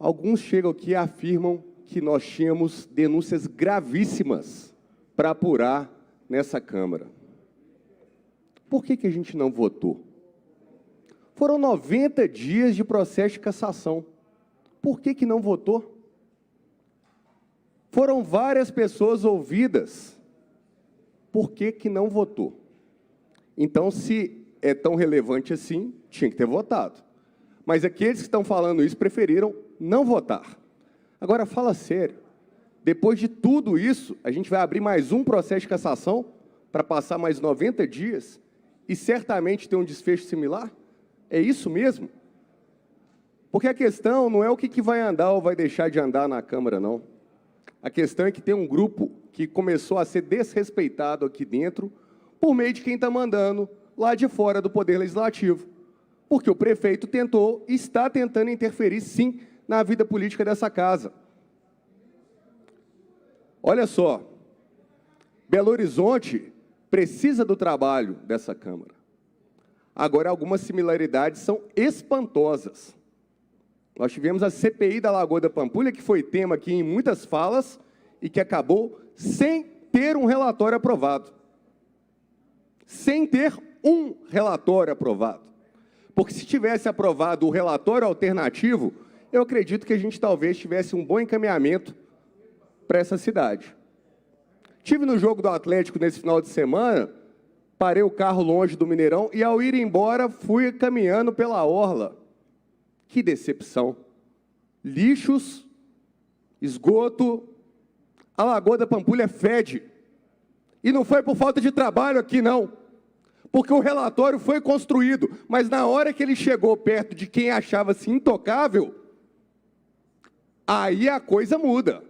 Alguns chegam aqui e afirmam que nós tínhamos denúncias gravíssimas para apurar nessa Câmara. Por que a gente não votou? Foram 90 dias de processo de cassação. Por que não votou? Foram várias pessoas ouvidas. Por que não votou? Então, se é tão relevante assim, tinha que ter votado. Mas aqueles que estão falando isso preferiram não votar. Agora, fala sério. Depois de tudo isso, a gente vai abrir mais um processo de cassação para passar mais 90 dias e certamente ter um desfecho similar? É isso mesmo? Porque a questão não é o que vai andar ou vai deixar de andar na Câmara, não. A questão é que tem um grupo que começou a ser desrespeitado aqui dentro por meio de quem está mandando lá de fora do Poder Legislativo. Porque o prefeito tentou e está tentando interferir, sim, na vida política dessa casa. Olha só, Belo Horizonte precisa do trabalho dessa Câmara. Agora, algumas similaridades são espantosas. Nós tivemos a CPI da Lagoa da Pampulha, que foi tema aqui em muitas falas e que acabou sem ter um relatório aprovado. Sem ter um relatório aprovado. Porque se tivesse aprovado o relatório alternativo, eu acredito que a gente talvez tivesse um bom encaminhamento para essa cidade. Tive no jogo do Atlético nesse final de semana, parei o carro longe do Mineirão e, ao ir embora, fui caminhando pela orla. Que decepção. Lixos, esgoto, a Lagoa da Pampulha fede. E não foi por falta de trabalho aqui, não. Porque o relatório foi construído, mas na hora que ele chegou perto de quem achava-se intocável, aí a coisa muda.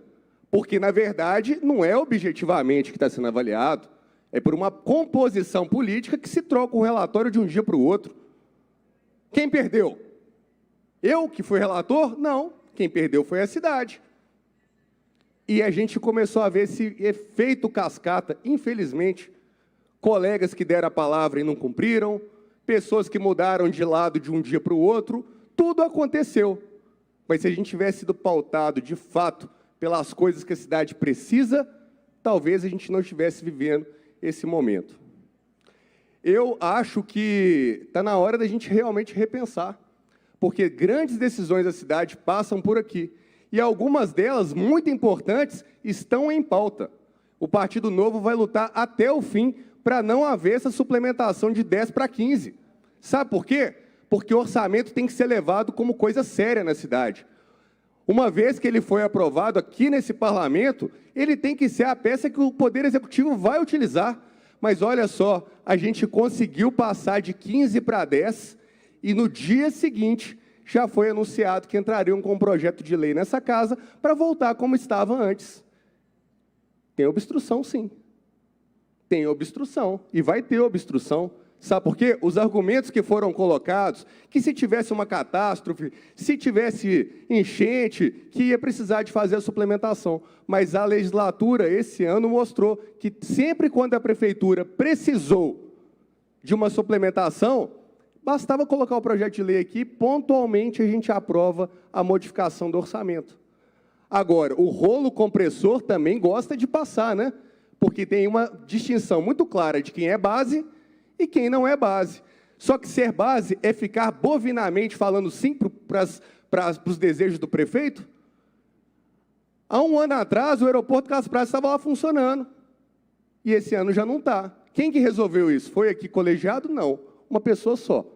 Porque, na verdade, não é objetivamente que está sendo avaliado, é por uma composição política que se troca um relatório de um dia para o outro. Quem perdeu? Eu, que fui relator? Não. Quem perdeu foi a cidade. E a gente começou a ver esse efeito cascata, infelizmente. Colegas que deram a palavra e não cumpriram, pessoas que mudaram de lado de um dia para o outro, tudo aconteceu. Mas se a gente tivesse sido pautado, de fato, pelas coisas que a cidade precisa, talvez a gente não estivesse vivendo esse momento. Eu acho que está na hora da gente realmente repensar, porque grandes decisões da cidade passam por aqui, e algumas delas, muito importantes, estão em pauta. O Partido Novo vai lutar até o fim para não haver essa suplementação de 10 para 15. Sabe por quê? Porque o orçamento tem que ser levado como coisa séria na cidade. Uma vez que ele foi aprovado aqui nesse parlamento, ele tem que ser a peça que o Poder Executivo vai utilizar. Mas olha só, a gente conseguiu passar de 15 para 10 e no dia seguinte já foi anunciado que entrariam com um projeto de lei nessa casa para voltar como estava antes. Tem obstrução, sim. Tem obstrução e vai ter obstrução. Sabe por quê? Os argumentos que foram colocados, que se tivesse uma catástrofe, se tivesse enchente, que ia precisar de fazer a suplementação. Mas a legislatura, esse ano, mostrou que sempre quando a prefeitura precisou de uma suplementação, bastava colocar o projeto de lei aqui, pontualmente a gente aprova a modificação do orçamento. Agora, o rolo compressor também gosta de passar, né? Porque tem uma distinção muito clara de quem é base e quem não é base. Só que ser base é ficar bovinamente falando sim para os desejos do prefeito? Há um ano atrás, o aeroporto Carlos Prates estava lá funcionando. E esse ano já não está. Quem que resolveu isso? Foi aqui colegiado? Não. Uma pessoa só,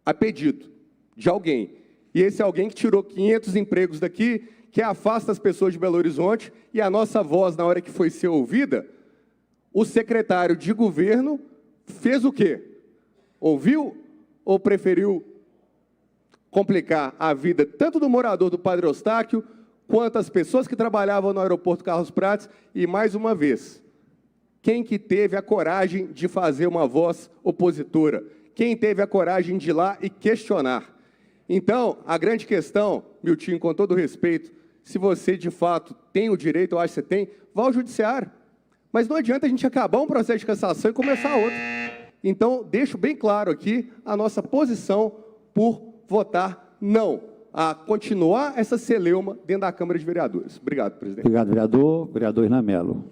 a pedido de alguém. E esse alguém que tirou 500 empregos daqui, que afasta as pessoas de Belo Horizonte, e a nossa voz, na hora que foi ser ouvida, o secretário de governo fez o quê? Ouviu ou preferiu complicar a vida tanto do morador do Padre Eustáquio, quanto as pessoas que trabalhavam no aeroporto Carlos Prates? E, mais uma vez, quem que teve a coragem de fazer uma voz opositora? Quem teve a coragem de ir lá e questionar? Então, a grande questão, Miltinho, com todo respeito, se você, de fato, tem o direito, eu acho que você tem, vá ao judiciário. Mas não adianta a gente acabar um processo de cassação e começar outro. Então, deixo bem claro aqui a nossa posição por votar não. a continuar essa celeuma dentro da Câmara de Vereadores. Obrigado, presidente. Obrigado, vereador. Vereador Irlan Mello.